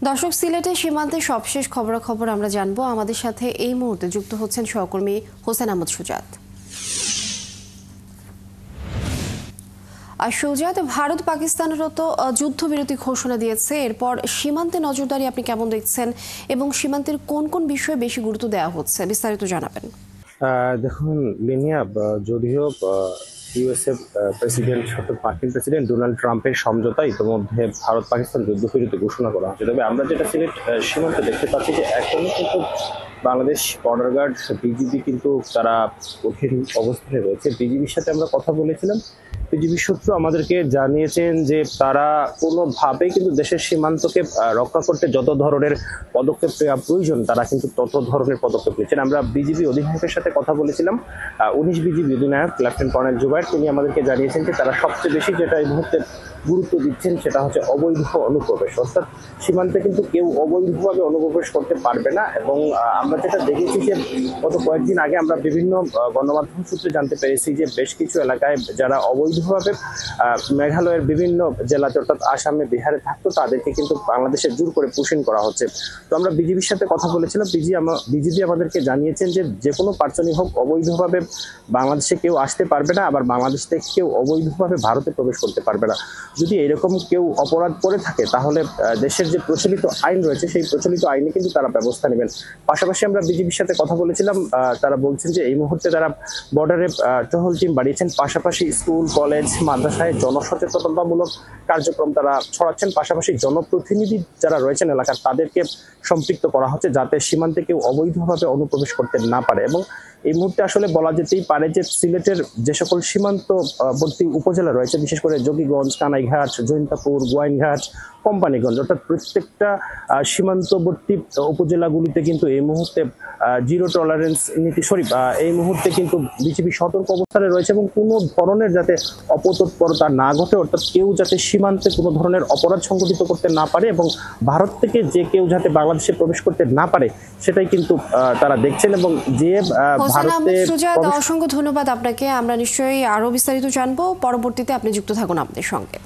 দর্শক, সিলেটে সীমান্তে সবশেষ খবরাখবর আমরা জানবো। আমাদের সাথে এই মুহূর্তে যুক্ত হচ্ছেন সহকর্মী হোসেন আহমদ সুজাত। আর সুজাত, ভারত পাকিস্তানেরও যুদ্ধবিরতি ঘোষণা দিয়েছে, এরপর সীমান্তে নজরদারি আপনি কেমন দেখছেন এবং সীমান্তের কোন কোন বিষয়ে বেশি গুরুত্ব দেওয়া হচ্ছে, বিস্তারিত জানাবেন। দেখুন লিনিয়া, যদিও ইউএসএ প্রেসিডেন্ট অর্থাৎ মার্কিন প্রেসিডেন্ট ডোনাল্ড ট্রাম্পের সমঝোতা ইতিমধ্যে ভারত পাকিস্তান যুদ্ধবিরতি ঘোষণা করা হয়েছে, তবে আমরা যেটা সিলেট সীমান্তে দেখতে পাচ্ছি যে এখনো কিন্তু বাংলাদেশ বর্ডার গার্ড বিজিবি কিন্তু তারা কঠিন অবস্থানে রয়েছে। বিজিবির সাথে আমরা কথা বলেছিলাম, বিজিবি সূত্র আমাদেরকে জানিয়েছেন যে তারা কোনোভাবেই কিন্তু দেশের সীমান্তকে রক্ষা করতে যত ধরনের পদক্ষেপ নেওয়া প্রয়োজন তারা কিন্তু তত ধরনের পদক্ষেপ নিচ্ছেন। আমরা বিজিবি অধিনায়কের সাথে কথা বলেছিলাম, 19 বিজিবি অধিনায়ক লেফটেন্যান্ট কর্নেল জুবায়ের, তিনি আমাদেরকে জানিয়েছেন যে তারা সবচেয়ে বেশি যেটা এই মুহূর্তে গুরুত্ব দিচ্ছেন সেটা হচ্ছে অবৈধ অনুপ্রবেশ, অর্থাৎ সীমান্তে কিন্তু কেউ অবৈধভাবে অনুপ্রবেশ করতে পারবে না। এবং আমরা যেটা দেখেছি যে গত কয়েকদিন আগে আমরা বিভিন্ন গণমাধ্যম সূত্রে জানতে পেরেছি যে বেশ কিছু এলাকায় যারা অবৈধভাবে মেঘালয়ের বিভিন্ন জেলাতে অর্থাৎ আসামে বিহারে থাকতো তাদেরকে কিন্তু বাংলাদেশে জোর করে পুশিং করা হচ্ছে। তো আমরা বিজিবির সাথে কথা বলেছিলাম, বিজিবি আমাদেরকে জানিয়েছেন যে যে কোনো পার্সনই হোক অবৈধভাবে বাংলাদেশে কেউ আসতে পারবে না, আবার বাংলাদেশ থেকে কেউ অবৈধভাবে ভারতে প্রবেশ করতে পারবে না। যদি এরকম কেউ অপরাধ করে থাকে তাহলে দেশের যে প্রচলিত আইন রয়েছে সেই প্রচলিত আইনে কিন্তু তারা ব্যবস্থা নেবেন। পাশাপাশি আমরা বিজিবির সাথে কথা বলেছিলাম, তারা বলছেন যে এই মুহূর্তে তারা বর্ডারে টহল টিম বাড়িয়েছেন, পাশাপাশি স্কুল কলেজ মাদ্রাসায় জনসচেতনতামূলক কার্যক্রম তারা ছড়াচ্ছেন, পাশাপাশি জনপ্রতিনিধি যারা রয়েছেন এলাকার তাদেরকে সম্পৃক্ত করা হচ্ছে যাতে সীমান্তে কেউ অবৈধভাবে অনুপ্রবেশ করতে না পারে। এবং এই মুহূর্তে আসলে বলা যেতেই পারে যে সিলেটের যে সকল সীমান্তবর্তী উপজেলা রয়েছে, বিশেষ করে যোগীগঞ্জ, কানাইঘাট, জৈন্তাপুর, গোয়াইনঘাট, কোম্পানিগঞ্জ, অর্থাৎ প্রত্যেকটা সীমান্তবর্তী উপজেলাগুলিতে কিন্তু এই মুহূর্তে জিরো টলারেন্স নীতি এই মুহূর্তে কিন্তু বিজিবি সতর্ক অবস্থানে রয়েছে এবং কোনো ধরনের যাতে অপতৎপরতা না ঘটে, অর্থাৎ কেউ যাতে সীমান্তে কোনো ধরনের অপরাধ সংঘটিত করতে না পারে এবং ভারত থেকে যে কেউ যাতে বাংলাদেশে প্রবেশ করতে না পারে সেটাই কিন্তু তারা দেখছেন। এবং যে ভারতে অসংখ্য ধন্যবাদ আপনাকে। আমরা নিশ্চয়ই আরো বিস্তারিত জানবো পরবর্তীতে, আপনি যুক্ত থাকুন আমাদের সঙ্গে।